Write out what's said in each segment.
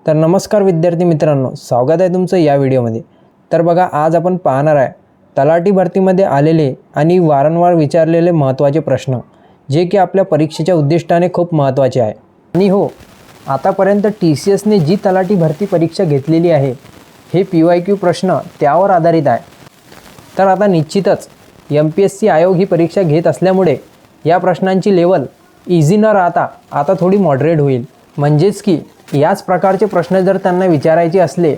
तर नमस्कार विद्यार्थी मित्रांनो, स्वागत आहे तुमचं या व्हिडिओमध्ये। तर बघा, आज आपण पाहणार आहे तलाठी भरतीमध्ये आलेले आणि वारंवार विचारलेले महत्त्वाचे प्रश्न, जे की आपल्या परीक्षेच्या उद्दिष्टाने खूप महत्त्वाचे आहे। आणि हो, आतापर्यंत TCSने जी तलाठी भरती परीक्षा घेतलेली आहे, हे PYQ प्रश्न त्यावर आधारित आहे। तर आता निश्चितच MPSC आयोग ही परीक्षा घेत असल्यामुळे या प्रश्नांची लेवल इझी न राहता आता थोडी मॉडरेट होईल। म्हणजेच की याच प्रकारचे प्रश्न जर त्यांना विचारायचे असले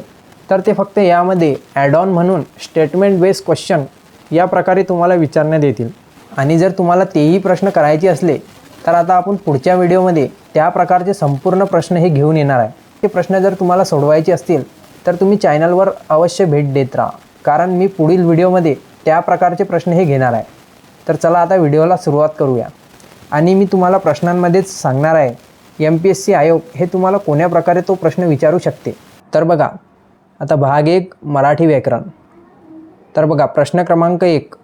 तर ते फक्त यामध्ये ॲड ऑन म्हणून स्टेटमेंट बेस्ड क्वेश्चन या प्रकारे तुम्हाला विचारण्यात येतील। आणि जर तुम्हाला तेही प्रश्न करायचे असले तर आता आपण पुढच्या व्हिडिओमध्ये त्या प्रकारचे संपूर्ण प्रश्न हे घेऊन येणार आहे। ते प्रश्न जर तुम्हाला सोडवायचे असतील तर तुम्ही चॅनलवर अवश्य भेट देत राहा, कारण मी पुढील व्हिडिओमध्ये त्या प्रकारचे प्रश्न हे घेणार आहे। तर चला आता व्हिडिओला सुरुवात करूया। आणि मी तुम्हाला प्रश्नांमध्येच सांगणार आहे MPSC आयोग हे तुम्हाला कोण्या प्रकारे तो प्रश्न विचारू शकते। तर बघा, आता भाग 1 मराठी व्याकरण। तर बघा, प्रश्न क्रमांक 1,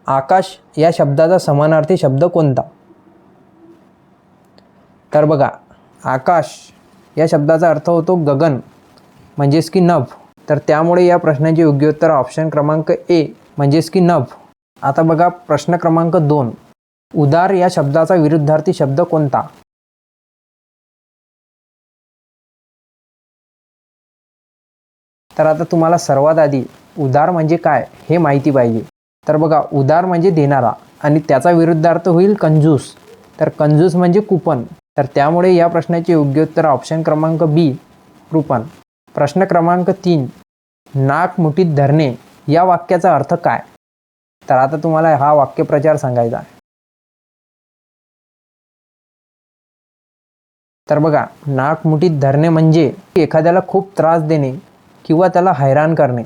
आकाश या शब्दाचा समानार्थी शब्द कोणता? तर बघा, आकाश या शब्दाचा अर्थ होतो गगन, म्हणजेच की नभ। तर त्यामुळे या प्रश्नाचे योग्य उत्तर ऑप्शन क्रमांक A म्हणजेच की नभ। आता बघा, प्रश्न क्रमांक 2, उदार या शब्दाचा विरुद्धार्थी शब्द कोणता? तर आता तुम्हाला सर्वात आधी उदार म्हणजे काय हे माहिती पाहिजे। तर बघा, उदार म्हणजे देणारा आणि त्याचा विरुद्धार्थ होईल कंजूस। तर कंजूस म्हणजे कुपन। तर त्यामुळे या प्रश्नाचे योग्य उत्तर ऑप्शन क्रमांक B कृपण। प्रश्न क्रमांक 3, नाक मुठीत धरणे या वाक्याचा अर्थ काय? तर आता तुम्हाला हा वाक्यप्रचार सांगायचा आहे। तर बघा, नाक मुठीत धरणे म्हणजे एखाद्याला खूप त्रास देणे किंवा त्याला हैराण करणे।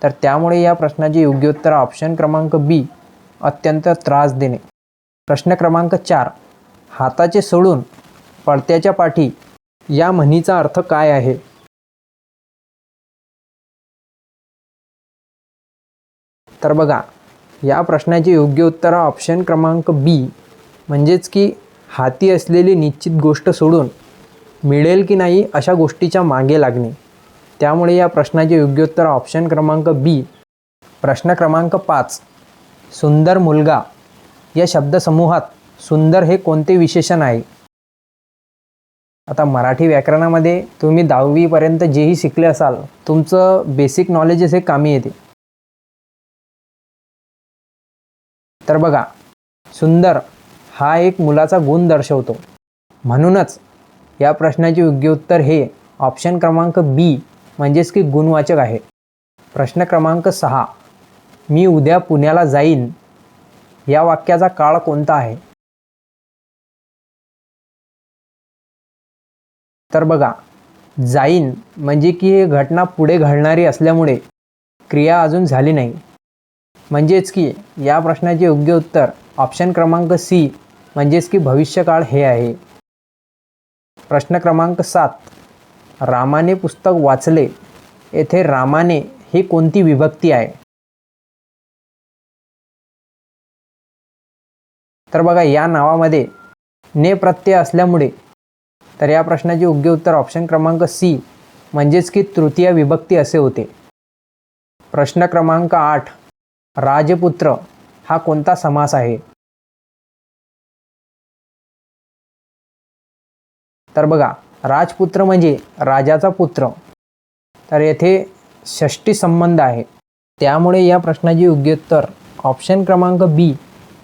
तर त्यामुळे या प्रश्नाचे योग्य उत्तर ऑप्शन क्रमांक B अत्यंत त्रास देणे। प्रश्न क्रमांक 4, हाताचे सोडून पळत्याच्या पाठी या म्हणीचा अर्थ काय आहे? तर बघा, या प्रश्नाचे योग्य उत्तर ऑप्शन क्रमांक B म्हणजेच की हाती असलेली निश्चित गोष्ट सोडून मिळेल की नाही अशा गोष्टीच्या मागे लागणे। त्यामुळे या प्रश्नाचे योग्य उत्तर ऑप्शन क्रमांक B। प्रश्न क्रमांक 5, सुंदर मुलगा या शब्दसमूहात सुंदर हे कोणते विशेषण आहे? आता मराठी व्याकरणामध्ये तुम्ही 10वी पर्यंत जेही शिकले असाल, तुमचं बेसिक नॉलेज हे कामी येते। तर बघा, सुंदर हा एक मुलाचा गुण दर्शवतो, म्हणूनच या प्रश्नाचे योग्य उत्तर हे ऑप्शन क्रमांक B म्हणजेच की गुणवाचक आहे। प्रश्न क्रमांक 6, मी उद्या पुण्याला जाईन या वाक्याचा काळ कोणता आहे? तर बघा, जाईन म्हणजे की ही घटना पुढे घडणारी असल्यामुळे क्रिया अजून झाली नाही। म्हणजेच की या प्रश्नाचे योग्य उत्तर ऑप्शन क्रमांक C म्हणजेच की भविष्यकाळ हे आहे। प्रश्न क्रमांक 7, रामाने पुस्तक वाचले येथे रामाने ही कोणती विभक्ती आहे? तर बघा, या नावामध्ये ने प्रत्यय असल्यामुळे तर या प्रश्नाचे योग्य उत्तर ऑप्शन क्रमांक C म्हणजेच की तृतीय विभक्ती असे होते। प्रश्न क्रमांक 8, राजपुत्र हा कोणता समास आहे? तर बघा, राजपुत्र म्हणजे राजाचा पुत्र। तर येथे षष्ठी संबंध आहे। त्यामुळे या प्रश्नाचे योग्य उत्तर ऑप्शन क्रमांक B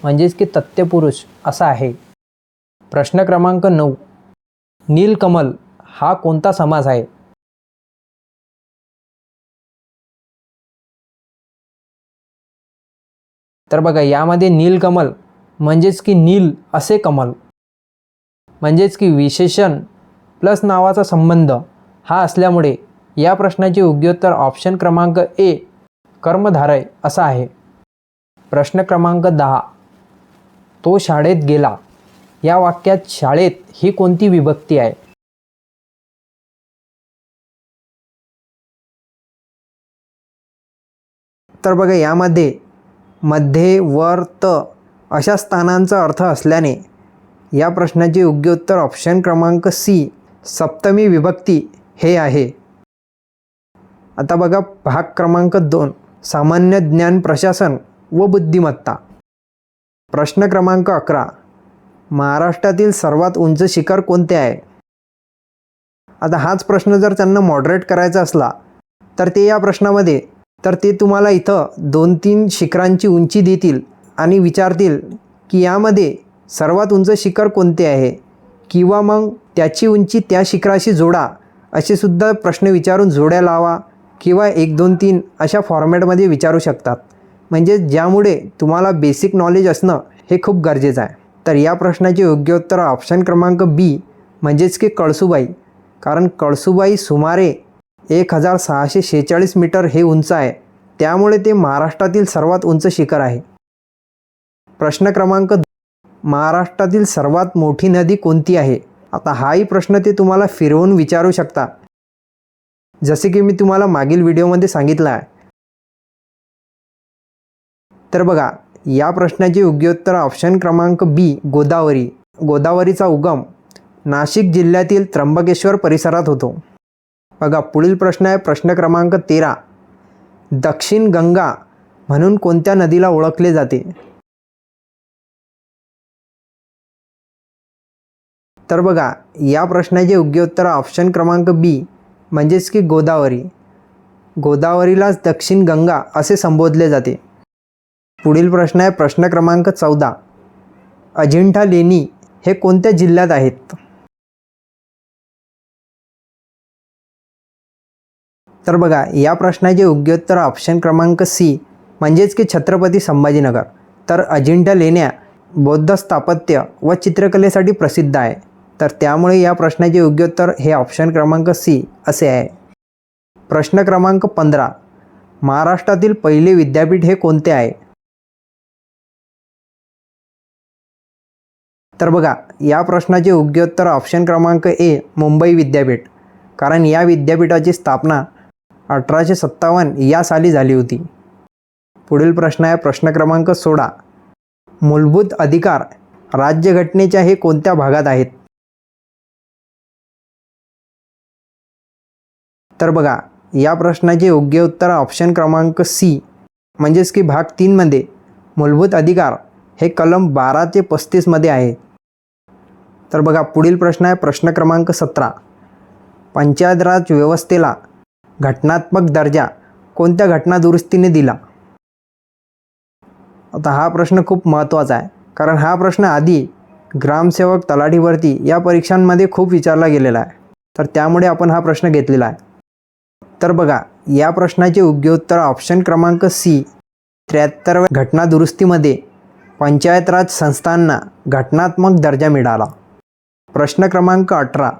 म्हणजेच की तथ्यपुरुष असा आहे। प्रश्न क्रमांक 9, नीलकमल हा कोणता समास आहे? तर बघा, यामध्ये नीलकमल म्हणजेच की नील असे कमल, म्हणजेच की विशेषण प्लस नावाचा संबंध हा असल्यामुळे या प्रश्नाचे योग्य उत्तर ऑप्शन क्रमांक A कर्मधारय असा आहे। प्रश्न क्रमांक 10, तो शाळेत गेला या वाक्यात शाळेत ही कोणती विभक्ती आहे? तर बघा, यामध्ये मध्ये, वर, त अशा स्थानांचा अर्थ असल्याने या प्रश्नाचे योग्य उत्तर ऑप्शन क्रमांक C सप्तमी विभक्ती हे आहे. आता बघा भाग क्रमांक 2, सामान्य ज्ञान प्रशासन व बुद्धिमत्ता. प्रश्न क्रमांक 11, महाराष्ट्रातील सर्वात उंच शिखर कोणते आहे? आता हाच प्रश्न जर त्यांना मॉडरेट करायचा असला तर ते या प्रश्नामध्ये ते तुम्हाला इथं 2-3 शिखरांची उंची देतील आणि विचारतील की यामध्ये सर्वात उंच शिखर कोणते आहे, किंवा मग त्याची उंची त्या शिखराशी जोडा असे सुद्धा प्रश्न विचारून जोड्या लावा, किंवा 1, 2, 3 अशा फॉर्मॅटमध्ये विचारू शकतात. म्हणजे ज्यामुळे तुम्हाला बेसिक नॉलेज असणं हे खूप गरजेचं आहे. तर या प्रश्नाचे योग्य उत्तर ऑप्शन क्रमांक बी म्हणजेच की कळसूबाई. कारण कळसूबाई सुमारे 1646 मीटर हे उंच आहे, त्यामुळे ते महाराष्ट्रातील सर्वात उंच शिखर आहे. प्रश्न क्रमांक 2, महाराष्ट्रातील सर्वात मोठी नदी कोणती आहे? आता हाही प्रश्न ते तुम्हाला फिरवून विचारू शकता, जसे की मी तुम्हाला मागील व्हिडिओमध्ये सांगितलं आहे. तर बघा या प्रश्नाचे योग्य उत्तर ऑप्शन क्रमांक बी गोदावरी. गोदावरीचा उगम नाशिक जिल्ह्यातील त्र्यंबकेश्वर परिसरात होतो. बघा पुढील प्रश्न आहे प्रश्न क्रमांक 13, दक्षिण गंगा म्हणून कोणत्या नदीला ओळखले जाते? तर बघा या प्रश्नाचे योग्य उत्तर ऑप्शन क्रमांक बी म्हणजेच की गोदावरी. गोदावरीलाच दक्षिण गंगा असे संबोधले जाते. पुढील प्रश्न आहे प्रश्न क्रमांक 14, अजिंठा लेणी हे कोणत्या जिल्ह्यात आहेत? तर बघा या प्रश्नाचे योग्य उत्तर ऑप्शन क्रमांक सी म्हणजेच की छत्रपती संभाजीनगर. तर अजिंठा लेण्या बौद्ध स्थापत्य व चित्रकलेसाठी प्रसिद्ध आहे. तर त्यामुळे या प्रश्नाचे योग्य उत्तर हे ऑप्शन क्रमांक सी असे आहे. प्रश्न क्रमांक 15, महाराष्ट्रातील पहिले विद्यापीठ हे कोणते आहे? तर बघा या प्रश्नाचे योग्य उत्तर ऑप्शन क्रमांक ए मुंबई विद्यापीठ. कारण या विद्यापीठाची स्थापना 1857 या साली झाली होती. पुढील प्रश्न आहे प्रश्न क्रमांक 16, मूलभूत अधिकार राज्यघटनेच्या हे कोणत्या भागात आहेत? तर बघा या प्रश्नाचे योग्य उत्तर ऑप्शन क्रमांक सी म्हणजेच की भाग 3 मध्ये मूलभूत अधिकार हे कलम 12 ते 35 मध्ये आहे. तर बघा पुढील प्रश्न आहे प्रश्न क्रमांक 17, पंचायत राज व्यवस्थेला घटनात्मक दर्जा कोणत्या घटनादुरुस्तीने दिला? आता हा प्रश्न खूप महत्त्वाचा आहे, कारण हा प्रश्न आधी ग्रामसेवक, तलाठी भरती या परीक्षांमध्ये खूप विचारला गेलेला आहे. तर त्यामुळे आपण हा प्रश्न घेतलेला आहे. तर बघा या प्रश्नाचे योग्य उत्तर ऑप्शन क्रमांक सी 73व्या घटनादुरुस्तीमध्ये पंचायत राज संस्थांना घटनात्मक दर्जा मिळाला. प्रश्न क्रमांक 18,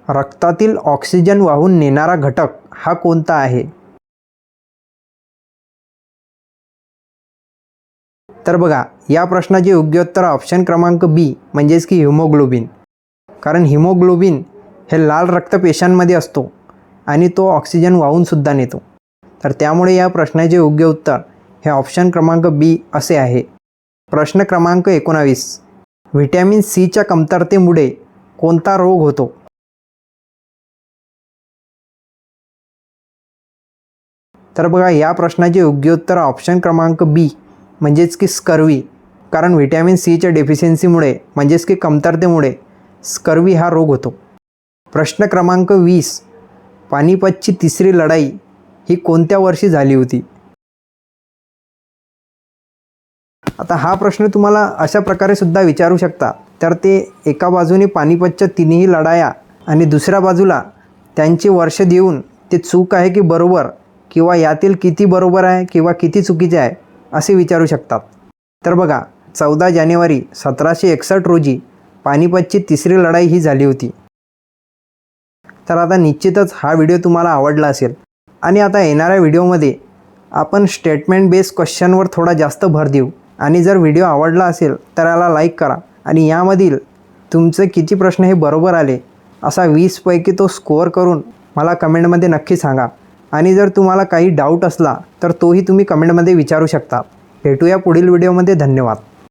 रक्तातील ऑक्सिजन वाहून नेणारा घटक हा कोणता आहे? तर बघा या प्रश्नाचे योग्य उत्तर ऑप्शन क्रमांक बी म्हणजेच की हिमोग्लोबिन. कारण हिमोग्लोबिन हे लाल रक्तपेशांमध्ये असतो आणि तो ऑक्सिजन वाहूनसुद्धा नेतो. तर त्यामुळे या प्रश्नाचे योग्य उत्तर हे ऑप्शन क्रमांक बी असे आहे. प्रश्न क्रमांक 19, व्हिटॅमिन सीच्या कमतरतेमुळे कोणता रोग होतो? तर बघा या प्रश्नाचे योग्य उत्तर ऑप्शन क्रमांक बी म्हणजेच की स्कर्वी. कारण व्हिटॅमिन सीच्या डेफिशियन्सीमुळे म्हणजेच की कमतरतेमुळे स्कर्वी हा रोग होतो. प्रश्न क्रमांक 20, पानिपतची तिसरी लढाई ही कोणत्या वर्षी झाली होती? आता हा प्रश्न तुम्हाला अशा प्रकारे सुद्धा विचारू शकता. तर ते एका बाजूने पानिपतच्या तिन्ही लढाया आणि दुसऱ्या बाजूला त्यांचे वर्ष देऊन ते चूक आहे की बरोबर, किंवा यातील किती बरोबर आहे किंवा किती चुकीचे आहे असे विचारू शकतात. तर बघा 14 जानेवारी 1761 रोजी पानिपतची तिसरी लढाई ही झाली होती. तर आता निश्चितच हा व्हिडिओ तुम्हाला आवडला असेल. आणि आता येणाऱ्या व्हिडिओमध्ये आपण स्टेटमेंट बेस्ड क्वेश्चनवर थोडा जास्त भर देऊ. आणि जर व्हिडिओ आवडला असेल तर याला लाईक करा आणि यामधील तुमचे किती प्रश्न हे बरोबर आले असा 20 पैकी तो स्कोअर करून मला कमेंटमध्ये नक्की सांगा. आणि जर तुम्हाला काही डाऊट असला तर तोही तुम्ही कमेंटमध्ये विचारू शकता. भेटूया पुढील व्हिडिओमध्ये. धन्यवाद.